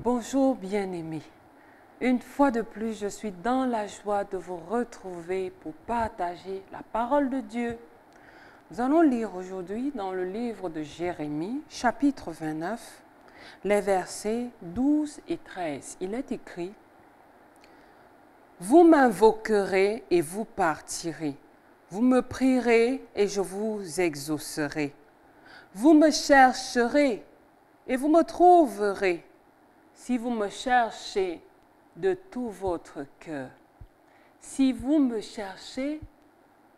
Bonjour bien-aimés. Une fois de plus, je suis dans la joie de vous retrouver pour partager la parole de Dieu. Nous allons lire aujourd'hui dans le livre de Jérémie, chapitre 29, les versets 12 et 13. Il est écrit: « Vous m'invoquerez et vous partirez. Vous me prierez et je vous exaucerai. Vous me chercherez et vous me trouverez. Si vous me cherchez de tout votre cœur. » Si vous me cherchez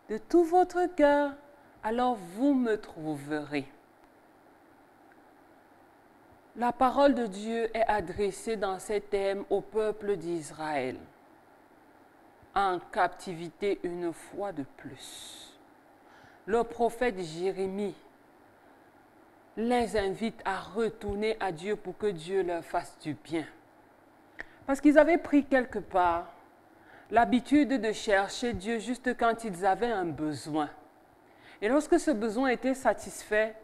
de tout votre cœur, alors vous me trouverez. La parole de Dieu est adressée dans ces thèmes au peuple d'Israël, en captivité une fois de plus. Le prophète Jérémie les invite à retourner à Dieu pour que Dieu leur fasse du bien. Parce qu'ils avaient pris quelque part l'habitude de chercher Dieu juste quand ils avaient un besoin. Et lorsque ce besoin était satisfait,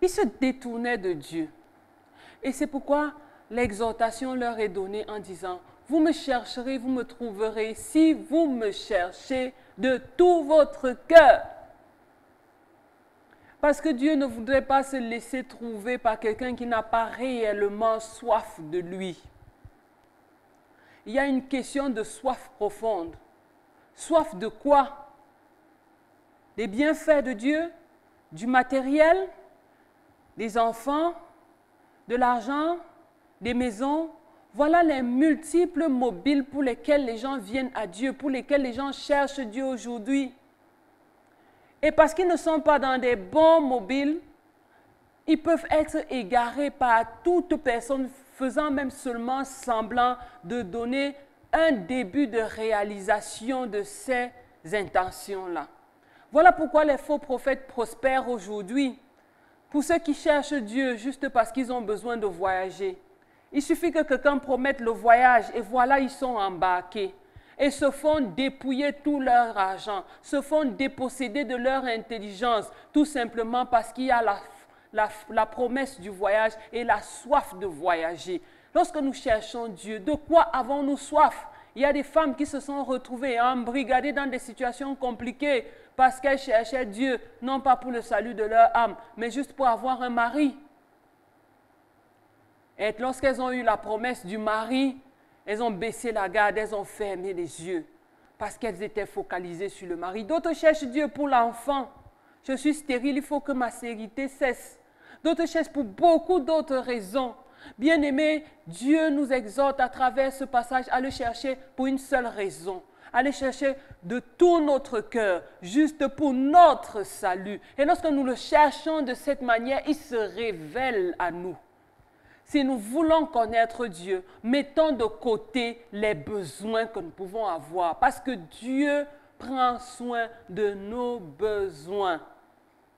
ils se détournaient de Dieu. Et c'est pourquoi l'exhortation leur est donnée en disant: « Vous me chercherez, vous me trouverez si vous me cherchez de tout votre cœur. » Parce que Dieu ne voudrait pas se laisser trouver par quelqu'un qui n'a pas réellement soif de lui. Il y a une question de soif profonde. Soif de quoi? Des bienfaits de Dieu, du matériel, des enfants, de l'argent, des maisons. Voilà les multiples mobiles pour lesquels les gens viennent à Dieu, pour lesquels les gens cherchent Dieu aujourd'hui. Et parce qu'ils ne sont pas dans des bons mobiles, ils peuvent être égarés par toute personne faisant même seulement semblant de donner un début de réalisation de ces intentions-là. Voilà pourquoi les faux prophètes prospèrent aujourd'hui. Pour ceux qui cherchent Dieu juste parce qu'ils ont besoin de voyager, il suffit que quelqu'un promette le voyage et voilà, ils sont embarqués. Et se font dépouiller tout leur argent, se font déposséder de leur intelligence, tout simplement parce qu'il y a la promesse du voyage et la soif de voyager. Lorsque nous cherchons Dieu, de quoi avons-nous soif? Il y a des femmes qui se sont retrouvées embrigadées dans des situations compliquées parce qu'elles cherchaient Dieu, non pas pour le salut de leur âme, mais juste pour avoir un mari. Et lorsqu'elles ont eu la promesse du mari, elles ont baissé la garde, elles ont fermé les yeux parce qu'elles étaient focalisées sur le mari. D'autres cherchent Dieu pour l'enfant. Je suis stérile, il faut que ma stérilité cesse. D'autres cherchent pour beaucoup d'autres raisons. Bien-aimés, Dieu nous exhorte à travers ce passage à le chercher pour une seule raison. À le chercher de tout notre cœur, juste pour notre salut. Et lorsque nous le cherchons de cette manière, il se révèle à nous. Si nous voulons connaître Dieu, mettons de côté les besoins que nous pouvons avoir, parce que Dieu prend soin de nos besoins.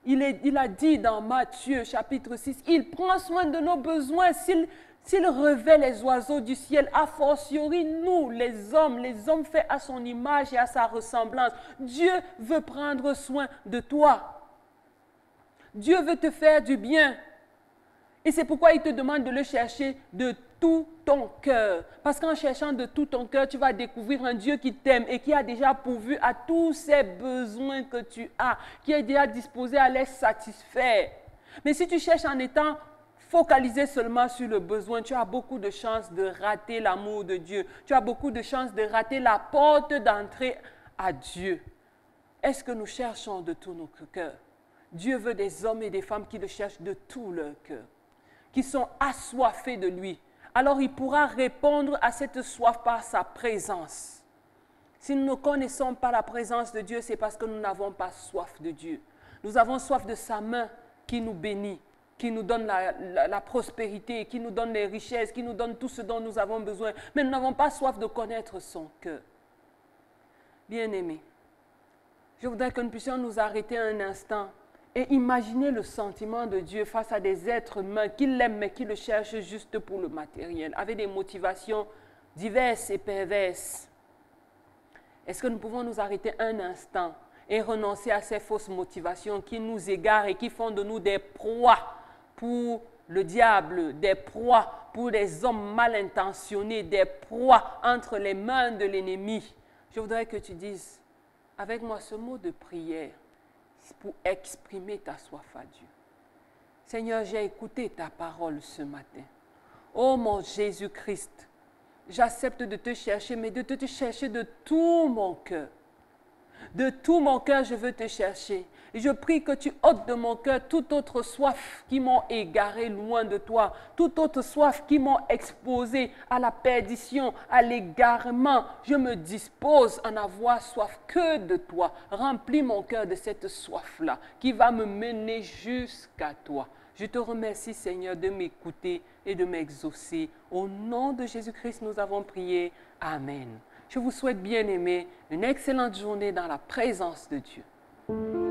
Il a dit dans Matthieu chapitre 6, il prend soin de nos besoins. S'il revêt les oiseaux du ciel, a fortiori nous, les hommes faits à son image et à sa ressemblance. Dieu veut prendre soin de toi. Dieu veut te faire du bien. Et c'est pourquoi il te demande de le chercher de tout ton cœur. Parce qu'en cherchant de tout ton cœur, tu vas découvrir un Dieu qui t'aime et qui a déjà pourvu à tous ces besoins que tu as, qui est déjà disposé à les satisfaire. Mais si tu cherches en étant focalisé seulement sur le besoin, tu as beaucoup de chances de rater l'amour de Dieu. Tu as beaucoup de chances de rater la porte d'entrée à Dieu. Est-ce que nous cherchons de tout notre cœur? Dieu veut des hommes et des femmes qui le cherchent de tout leur cœur, qui sont assoiffés de lui. Alors il pourra répondre à cette soif par sa présence. Si nous ne connaissons pas la présence de Dieu, c'est parce que nous n'avons pas soif de Dieu. Nous avons soif de sa main qui nous bénit, qui nous donne la prospérité, qui nous donne les richesses, qui nous donne tout ce dont nous avons besoin. Mais nous n'avons pas soif de connaître son cœur. Bien-aimés, je voudrais que nous puissions nous arrêter un instant et imaginer le sentiment de Dieu face à des êtres humains qui l'aiment mais qui le cherchent juste pour le matériel, avec des motivations diverses et perverses. Est-ce que nous pouvons nous arrêter un instant et renoncer à ces fausses motivations qui nous égarent et qui font de nous des proies pour le diable, des proies pour des hommes mal intentionnés, des proies entre les mains de l'ennemi. Je voudrais que tu dises avec moi ce mot de prière pour exprimer ta soif à Dieu. Seigneur, j'ai écouté ta parole ce matin. Oh mon Jésus-Christ, j'accepte de te chercher, mais de te chercher de tout mon cœur. De tout mon cœur, je veux te chercher. Et je prie que tu ôtes de mon cœur toute autre soif qui m'ont égaré loin de toi, toute autre soif qui m'ont exposé à la perdition, à l'égarement. Je me dispose à n'avoir soif que de toi. Remplis mon cœur de cette soif-là qui va me mener jusqu'à toi. Je te remercie, Seigneur, de m'écouter et de m'exaucer. Au nom de Jésus-Christ, nous avons prié. Amen. Je vous souhaite, bien-aimés, une excellente journée dans la présence de Dieu.